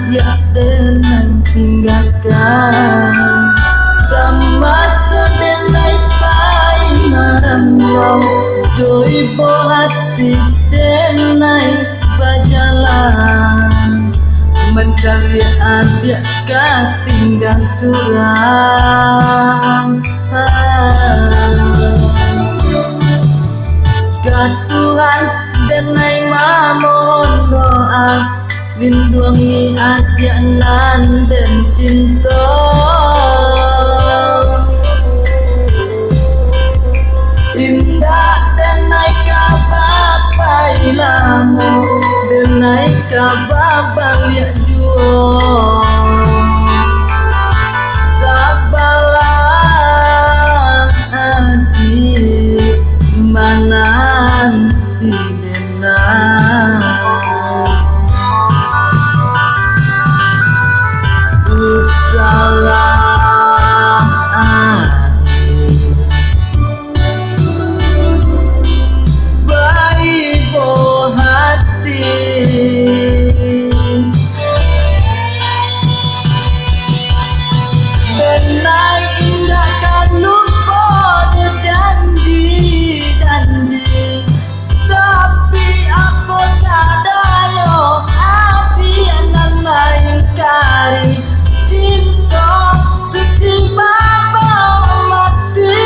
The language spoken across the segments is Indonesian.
dia denai tinggalkan sama sedenai pai marangau joy hati denai berjalan mencari adik tinggal surang Tuhan denai mamon doa lindungi adik nan dan cinta indah denai kabapai lamu denai kababang liat juo sabalang adik mananti denai salah baik hati denai indah kan lupa janji tapi aku kadayo hati anak lain kari cinta suci bapa mati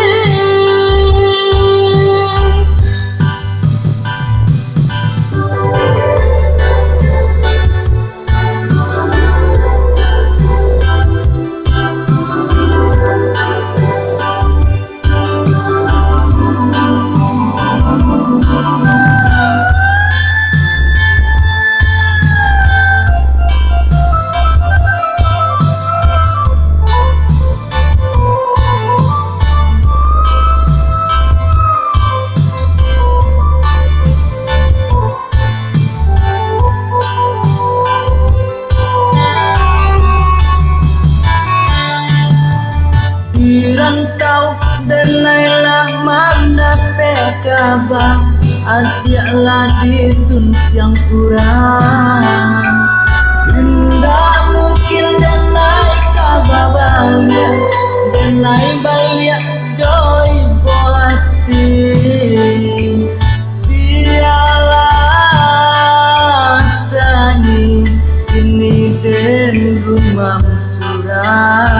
rantau denailah mana pekabah adiaklah di suntiang kurang indah mungkin denai kabah balik denai balik joy buati biarlah tani ini den rumah surah